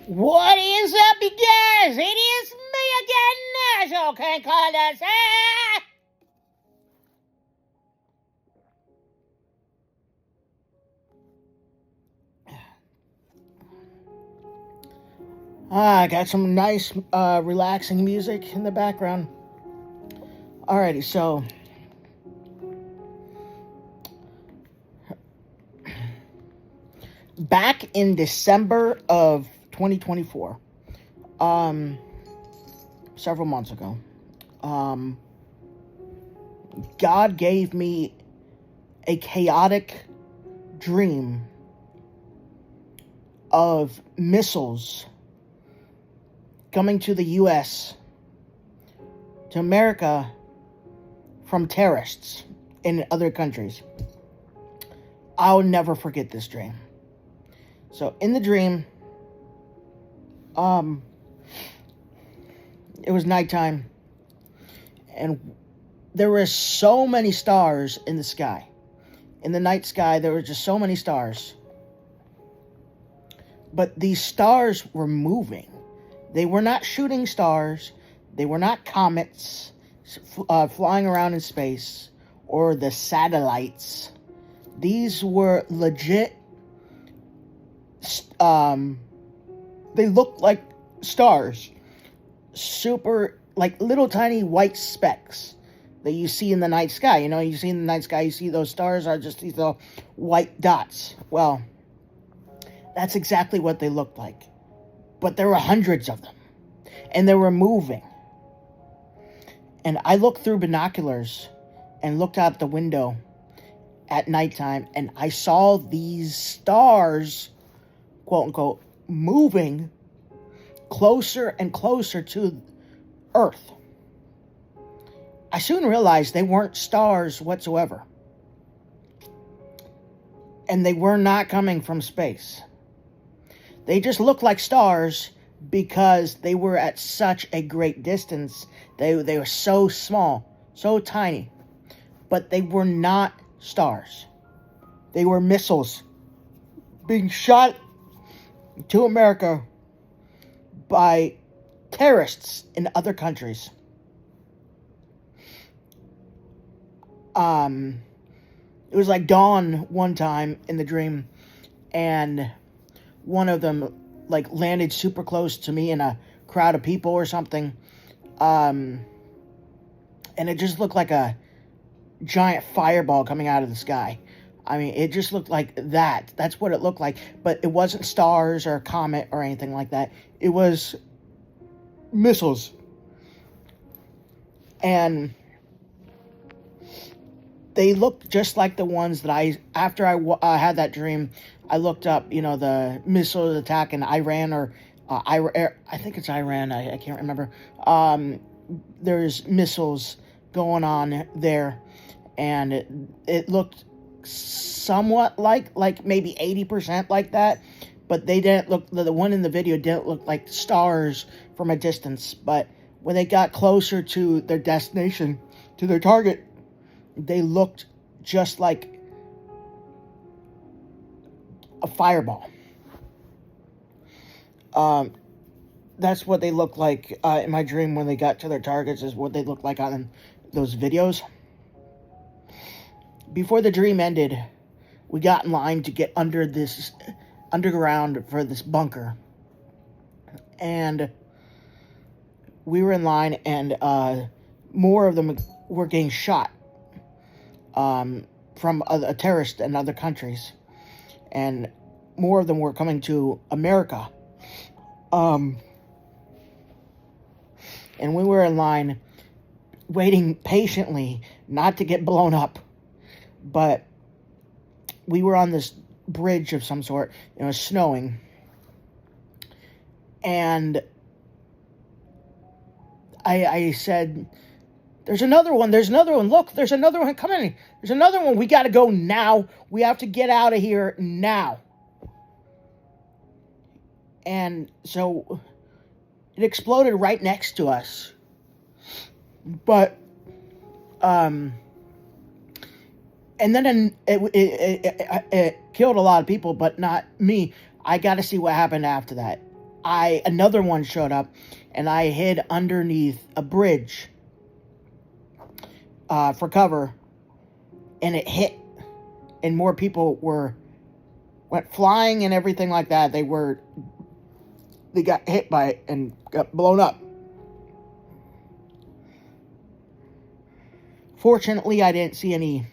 What is up, you guys? It is me again, Nash. Okay, call us. I got some nice, relaxing music in the background. Alrighty, so back in December of 2024, several months ago, God gave me a chaotic dream of missiles coming to the U.S., to America, from terrorists in other countries. I'll never forget this dream. So in the dream, it was nighttime, and there were so many stars in the sky. In the night sky, there were just so many stars. But these stars were moving. They were not shooting stars. They were not comets flying around in space or the satellites. These were legit. They looked like stars. Super, like little tiny white specks that you see in the night sky. You know, you see in the night sky, you see those stars are just these little white dots. Well, that's exactly what they looked like. But there were hundreds of them. And they were moving. And I looked through binoculars and looked out the window at nighttime, and I saw these stars, quote unquote, moving closer and closer to Earth. I soon realized they weren't stars whatsoever. And they were not coming from space. They just looked like stars because they were at such a great distance. They were so small, so tiny. But they were not stars. They were missiles being shot to America by terrorists in other countries. It was like dawn one time in the dream, and one of them like landed super close to me in a crowd of people or something. And it just looked like a giant fireball coming out of the sky. I mean, it just looked like that. That's what it looked like. But it wasn't stars or a comet or anything like that. It was missiles. And they looked just like the ones that after I had that dream, I looked up, you know, the missile attack in Iran or I think it's Iran. I can't remember. There's missiles going on there, and it looked somewhat like maybe 80% like that, but they didn't look. The one in the video didn't look like stars from a distance. But when they got closer to their destination, to their target, they looked just like a fireball. That's what they looked like in my dream when they got to their targets, is what they looked like on those videos. Before the dream ended, we got in line to get under this underground for this bunker. And we were in line, and more of them were getting shot from a terrorist in other countries. And more of them were coming to America. And we were in line waiting patiently not to get blown up. But we were on this bridge of some sort. It was snowing. And I said, there's another one. Look, there's another one coming. There's another one. We got to go now. We have to get out of here now. And so it exploded right next to us. But, and then it killed a lot of people, but not me. I got to see what happened after that. another one showed up, and I hid underneath a bridge for cover, and it hit, and more people went flying and everything like that. They got hit by it and got blown up. Fortunately, I didn't see any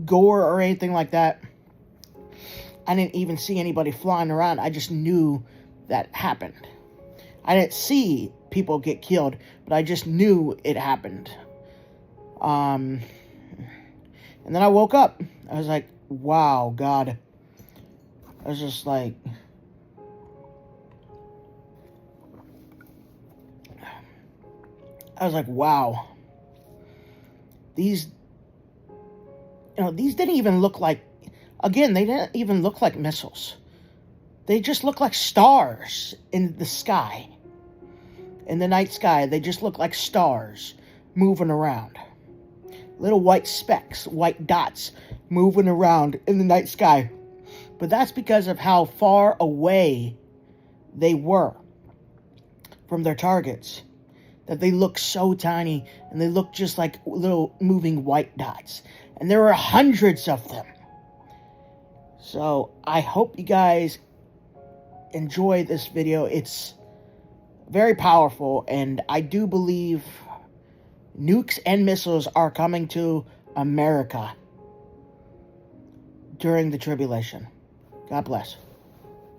gore or anything like that. I didn't even see anybody flying around. I just knew that happened. I didn't see people get killed, but I just knew it happened. And then I woke up. I was like, wow, God. I was just like, wow. These didn't even look like, again, they didn't even look like missiles. They just look like stars in the sky. In the night sky, they just look like stars moving around. Little white specks, white dots moving around in the night sky. But that's because of how far away they were from their targets, that they look so tiny, and they look just like little moving white dots. And there were hundreds of them. So I hope you guys enjoy this video. It's very powerful, and I do believe nukes and missiles are coming to America during the tribulation. God bless.